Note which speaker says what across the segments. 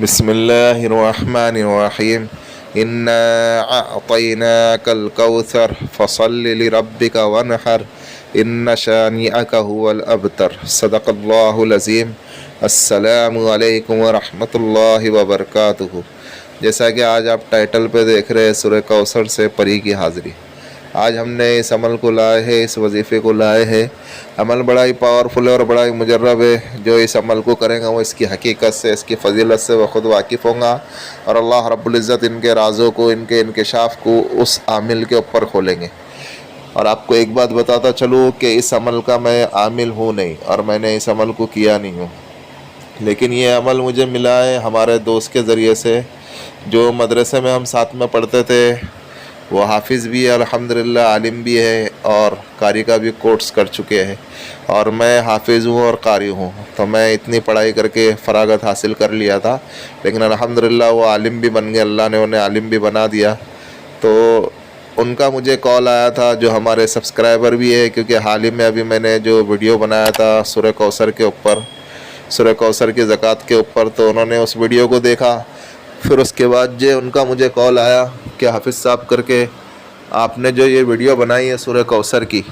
Speaker 1: बिस्मिल्लाहिर्रहमानिर्रहीम। इन्ना अअतैनाकल कौसर फसल्लि लिरब्बिका वनहर इन्न शानिअका हुवल अबतर। सदक़ल्लाहुल अज़ीम। अस्सलामु अलैकुम वरहमतुल्लाहि वबरकातुहू। जैसा कि आज आप टाइटल पे देख रहे हैं, सूरह कौसर से परी की हाज़िरी। आज हमने इस अमल को लाए हैं, इस वजीफ़े को लाए हैं। अमल बड़ा ही पावरफुल है और बड़ा ही मुजर्रब है। जो इस अमल को करेंगे वो इसकी हकीकत से, इसकी फ़जीलत से वह ख़ुद वाकिफ़ होगा और अल्लाह रब्बुल इज़्ज़त इनके राज़ों को, इनके इंकिशाफ़ को उस आमिल के ऊपर खोलेंगे। और आपको एक बात बताता चलूँ कि इस अमल का मैं आमिल हूँ नहीं और मैंने इस अमल को किया नहीं हूँ, लेकिन ये अमल मुझे मिला है हमारे दोस्त के ज़रिए से। जो मदरसे में हम साथ में पढ़ते थे, वो हाफिज़ भी है अल्हम्दुलिल्लाह, आलिम भी है और कारी का भी कोर्स कर चुके हैं। और मैं हाफिज़ हूँ और कारी हूँ, तो मैं इतनी पढ़ाई करके फ़रागत हासिल कर लिया था, लेकिन अल्हम्दुलिल्लाह वो आलिम भी बन गए, अल्लाह ने उन्हें आलिम भी बना दिया। तो उनका मुझे कॉल आया था, जो हमारे सब्सक्राइबर भी है, क्योंकि हाल ही में अभी मैंने जो वीडियो बनाया था सूरह कौसर के ऊपर, सूरह कौसर की ज़कात के ऊपर, तो उन्होंने उस वीडियो को देखा। फिर उसके बाद जो उनका मुझे कॉल आया कि हाफिज़ साहब करके, आपने जो ये वीडियो बनाई है सूरह कौसर की,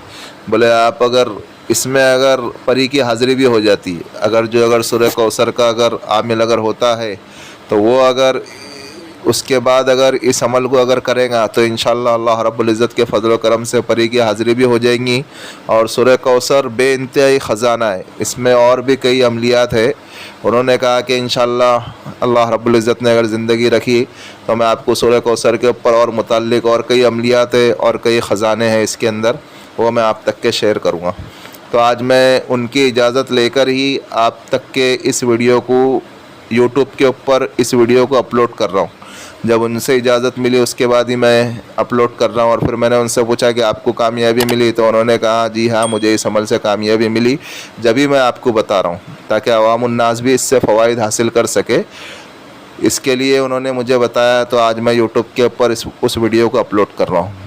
Speaker 1: बोले आप अगर इसमें अगर परी की हाज़िरी भी हो जाती है, अगर सूरह कौसर का अगर आमिल अगर होता है, तो वो अगर उसके बाद अगर इस अमल को अगर करेगा तो इंशाअल्लाह अल्लाह रब्बुल इज़्ज़त के फ़ज़ल व करम से परी की हाज़िरी भी हो जाएंगी। और सूरह कौसर बेइंतहाई ख़ज़ाना है, इसमें और भी कई अमलियात है। उन्होंने कहा कि इंशाअल्लाह अल्लाह रब्बुल इज़्ज़त ने अगर ज़िंदगी रखी तो मैं आपको सूरह कौसर के ऊपर और मुताल्लिक़ और कई अमलियात है और कई ख़ज़ाने हैं इसके अंदर, वो मैं आप तक के शेयर करूँगा। तो आज मैं उनकी इजाज़त लेकर ही आप तक के इस वीडियो को यूट्यूब के ऊपर इस वीडियो को अपलोड कर रहा हूँ। जब उनसे इजाज़त मिली उसके बाद ही मैं अपलोड कर रहा हूँ। और फिर मैंने उनसे पूछा कि आपको कामयाबी मिली, तो उन्होंने कहा जी हाँ, मुझे इस अमल से कामयाबी मिली, जब भी मैं आपको बता रहा हूँ, ताकि अवामुन्नास भी इससे फ़वाइद हासिल कर सके। इसके लिए उन्होंने मुझे बताया, तो आज मैं यूट्यूब के ऊपर उस वीडियो को अपलोड कर रहा हूँ।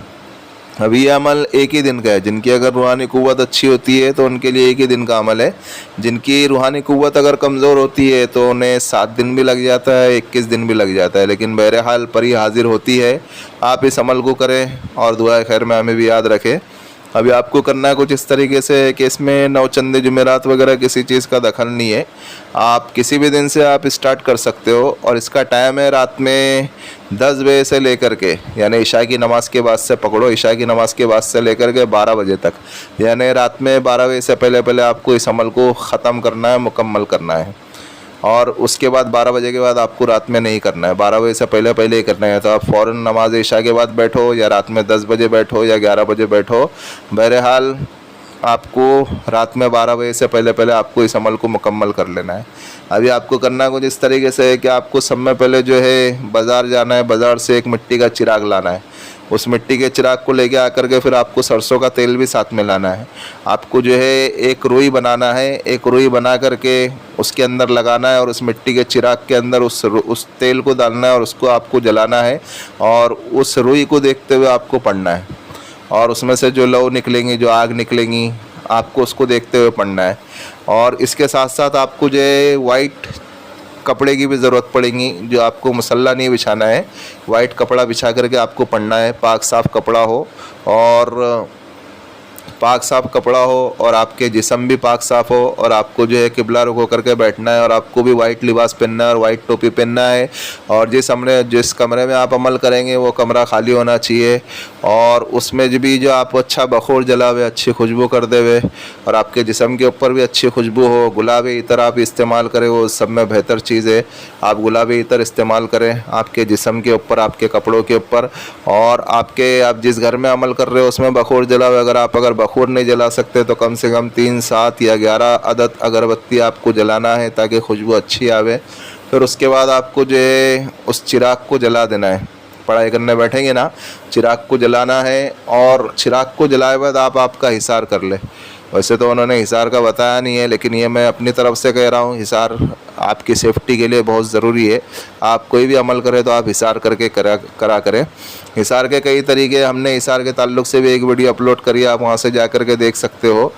Speaker 1: अभी ये अमल एक ही दिन का है। जिनकी अगर रूहानी क़ुव्वत अच्छी होती है तो उनके लिए एक ही दिन का अमल है। जिनकी रूहानी क़ुव्वत अगर कमज़ोर होती है तो उन्हें 7 दिन भी लग जाता है, 21 दिन भी लग जाता है, लेकिन बहरहाल परी हाजिर होती है। आप इस अमल को करें और दुआ खैर में हमें भी याद रखें। अभी आपको करना है कुछ इस तरीके से कि इसमें नौचंदे जुमेरात वगैरह किसी चीज़ का दखल नहीं है। आप किसी भी दिन से आप स्टार्ट कर सकते हो और इसका टाइम है रात में 10 बजे से लेकर के, यानी इशा की नमाज़ के बाद से पकड़ो, इशा की नमाज़ के बाद से लेकर के 12 बजे तक, यानी रात में 12 बजे से पहले पहले आपको इस अमल को ख़त्म करना है, मुकम्मल करना है। और उसके बाद 12 बजे के बाद आपको रात में नहीं करना है, 12 बजे से पहले पहले ही करना है। तो आप फ़ौरन नमाज इशा के बाद बैठो या रात में 10 बजे बैठो या 11 बजे बैठो, बहरहाल आपको रात में 12 बजे से पहले पहले आपको इस अमल को मुकम्मल कर लेना है। अभी आपको करना कुछ इस तरीके से है कि आपको सब में पहले जो है बाज़ार जाना है, बाज़ार से एक मिट्टी का चिराग लाना है। उस मिट्टी के चिराग को लेके आकर के फिर आपको सरसों का तेल भी साथ में लाना है। आपको जो है एक रुई बनाना है, एक रुई बना करके उसके अंदर लगाना है और उस मिट्टी के चिराग के अंदर उस तेल को डालना है और उसको आपको जलाना है और उस रुई को देखते हुए आपको पढ़ना है। और उसमें से जो लौ निकलेंगी, जो आग निकलेंगी, आपको उसको देखते हुए पढ़ना है। और इसके साथ साथ आपको जो है वाइट कपड़े की भी ज़रूरत पड़ेगी, जो आपको मुसल्ला नहीं बिछाना है, वाइट कपड़ा बिछा करके आपको पढ़ना है। पाक साफ़ कपड़ा हो और पाक साफ़ कपड़ा हो और आपके जिस्म भी पाक साफ़ हो और आपको जो है किबला रुख होकर के बैठना है और आपको भी वाइट लिबास पहनना है और वाइट टोपी पहनना है। और जिस कमरे में आप अमल करेंगे वो कमरा खाली होना चाहिए और उसमें भी जो आप अच्छा बखूर जला हुए, अच्छी खुशबू कर दे हुए और आपके जिस्म के ऊपर भी अच्छी खुशबू हो। गुलाबी इतर आप इस्तेमाल करें, वो सब में बेहतर चीज़ है, आप गुलाबी इतर इस्तेमाल करें आपके जिस्म के ऊपर, आपके कपड़ों के ऊपर। और आप जिस घर में अमल कर रहे हो उसमें बखूर जला हुआ, अगर बखूर नहीं जला सकते तो कम से कम 3, 7 या 11 अदद अगरबत्ती आपको जलाना है ताकि खुशबू अच्छी आवे। फिर उसके बाद आपको जो है उस चिराग को जला देना है। पढ़ाई करने बैठेंगे ना, चिराग को जलाना है और चिराग को जलाए बाद आप आपका हिसार कर ले। वैसे तो उन्होंने हिसार का बताया नहीं है, लेकिन ये मैं अपनी तरफ से कह रहा हूँ, हिसार आपकी सेफ्टी के लिए बहुत ज़रूरी है। आप कोई भी अमल करें तो आप हिसार करके करा करें। हिसार के कई तरीके, हमने हिसार के ताल्लुक़ से भी एक वीडियो अपलोड करी है, आप वहाँ से जा कर के देख सकते हो।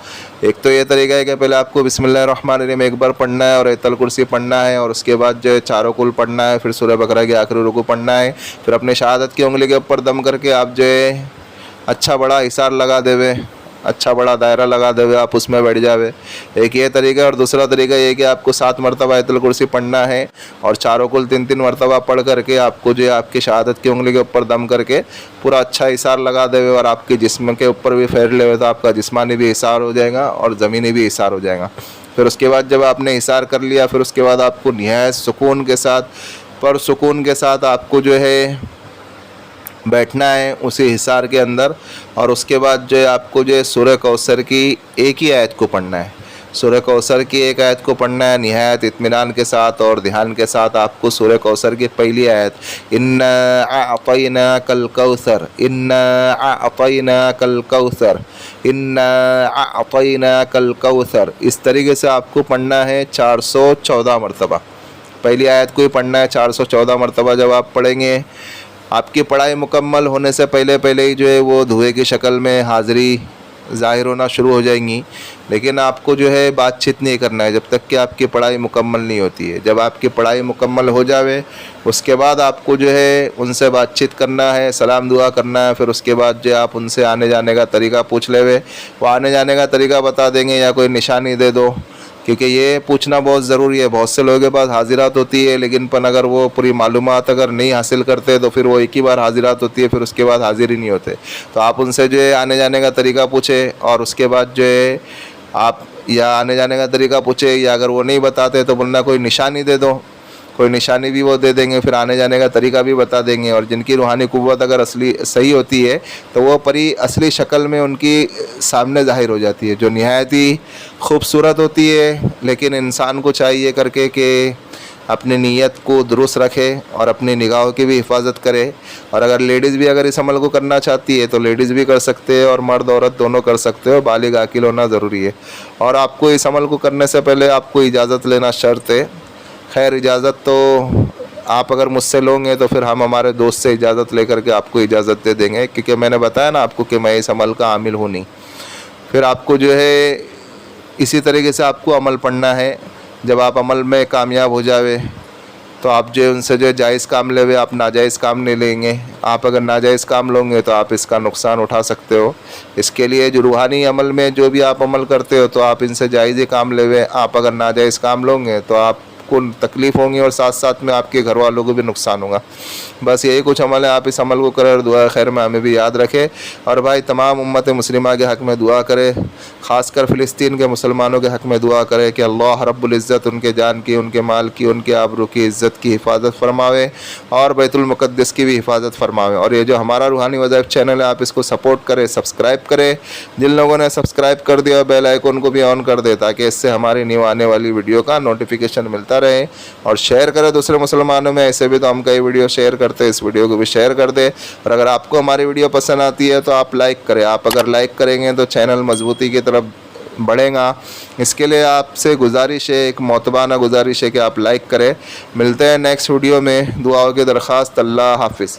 Speaker 1: एक तो ये तरीका है कि पहले आपको बिस्मिल्लाहिर्रहमानिर्रहीम एक बार पढ़ना है और आयतुल कुर्सी पढ़ना है, और उसके बाद जो है चारों कुल पढ़ना है, फिर सूरह बकरा के आखिरी रुकू पढ़ना है, फिर अपने शहादत की उंगली के ऊपर दम करके आप जो है अच्छा बड़ा हिसार लगा देवे, अच्छा बड़ा दायरा लगा देवे, आप उसमें बैठ जावे। एक ये तरीका। और दूसरा तरीका ये कि आपको 7 मरतबा आयतुल कुर्सी पढ़ना है और चारों कुल 3-3 मरतबा पढ़ करके आपको जो है आपकी शहादत की उंगली के ऊपर दम करके पूरा अच्छा हिसार लगा देवे, और आपके जिस्म के ऊपर भी फेर लेवे, तो आपका जिस्मानी भी हिसार हो जाएगा और ज़मीनी भी हिसार हो जाएगा। फिर उसके बाद जब आपने हिसार कर लिया, फिर उसके बाद आपको निहायत सुकून के साथ, पुरसुकून के साथ आपको जो है बैठना है उसी हिसार के अंदर। और उसके बाद जो है आपको जो है सूरह कौसर की एक ही आयत को पढ़ना है, सूरह कौसर की एक आयत को पढ़ना है निहायत इत्मीनान के साथ और ध्यान के साथ। आपको सूरह कौसर की पहली आयत, इन्ना अअतैनाकल कौसर, इन्ना अअतैनाकल कौसर, इन्ना अअतैनाकल कौसर, इस तरीके से आपको पढ़ना है 414 मरतबा। पहली आयत को ही पढ़ना है 414 मरतबा। जब आप पढ़ेंगे, आपकी पढ़ाई मुकम्मल होने से पहले पहले ही जो है वो धुएं की शक्ल में हाज़िरी ज़ाहिर होना शुरू हो जाएंगी, लेकिन आपको जो है बातचीत नहीं करना है जब तक कि आपकी पढ़ाई मुकम्मल नहीं होती है। जब आपकी पढ़ाई मुकम्मल हो जावे, उसके बाद आपको जो है उनसे बातचीत करना है, सलाम दुआ करना है। फिर उसके बाद जो आप उनसे आने जाने का तरीका पूछ लेवे, वो आने जाने का तरीका बता देंगे या कोई निशानी दे दो, क्योंकि ये पूछना बहुत ज़रूरी है। बहुत से लोगों के पास हाजिरात होती है, लेकिन अगर वो पूरी मालूमात अगर नहीं हासिल करते तो फिर वो एक ही बार हाजिरात होती है, फिर उसके बाद हाजिर ही नहीं होते। तो आप उनसे जो है आने जाने का तरीका पूछे, और उसके बाद जो है आप या आने जाने का तरीका पूछे, या अगर वो नहीं बताते तो बोलना कोई निशानी दे दो, कोई निशानी भी वो दे देंगे, फिर आने जाने का तरीका भी बता देंगे। और जिनकी रूहानी कुव्वत अगर असली सही होती है तो वो परी असली शक्ल में उनकी सामने ज़ाहिर हो जाती है, जो निहायत ही खूबसूरत होती है। लेकिन इंसान को चाहिए करके कि अपनी नीयत को दुरुस्त रखे और अपनी निगाहों की भी हिफाजत करे। और अगर लेडीज़ भी अगर इस अमल को करना चाहती है तो लेडीज़ भी कर सकते हैं और मर्द औरत दोनों कर सकते हो। बालिग आकिल होना ज़रूरी है। और आपको इस अमल को करने से पहले आपको इजाज़त लेना शर्त है। खैर, इजाज़त तो आप अगर मुझसे लोगे तो फिर हम हमारे दोस्त से इजाज़त लेकर के आपको इजाज़त दे देंगे, क्योंकि मैंने बताया ना आपको कि मैं इस अमल का आमिल हूँ नहीं। फिर आपको जो है इसी तरीके से आपको अमल पढ़ना है। जब आप अमल में कामयाब हो जावे तो आप जो उनसे जो जायज़ काम लेवे, आप नाजायज़ काम नहीं लेंगे। आप अगर नाजायज़ काम लोगे तो आप इसका नुकसान उठा सकते हो। इसके लिए जो रूहानी अमल में जो भी आप अमल करते हो तो आप इनसे जायज़ ही काम लेवे। आप अगर नाजायज़ काम लोगे तो आपको तकलीफ़ होंगी और साथ साथ में आपके घर वालों को भी नुकसान होगा। बस यही कुछ अमल है। आप इस अमल को करें और दुआ खैर में हमें भी याद रखें। और भाई तमाम उम्मत मुस्लिमा के हक़ में दुआ करे, ख़ासकर फ़िलिस्तीन के मुसलमानों के हक़ में दुआ करे कि अल्लाह रब्बुल इज़्ज़त उनके जान की, उनके माल की, उनके आबरू की इज़्ज़त की हिफाजत फरमावे और बैतुल मुक़द्दस की भी हिफाजत फरमावे। और ये जो हमारा रूहानी वज़ाइफ चैनल है, आप इसको सपोर्ट करें, सब्सक्राइब करें। जिन लोगों ने सब्सक्राइब कर दिया बेल आइकन को भी ऑन कर दे, ताकि इससे हमारी न्यू आने वाली वीडियो का नोटिफिकेशन मिलता रहे। और शेयर करें दूसरे मुसलमानों में, ऐसे भी तो हम कई वीडियो शेयर करते हैं, इस वीडियो को भी शेयर कर दे। और अगर आपको हमारी वीडियो पसंद आती है तो आप लाइक करें। आप अगर लाइक करेंगे तो चैनल मजबूती की तरफ बढ़ेगा। इसके लिए आपसे गुजारिश है, एक मोतबाना गुजारिश है कि आप लाइक करें। मिलते हैं नेक्स्ट वीडियो में। दुआओं की दरख्वास्त। अल्लाह हाफिज़।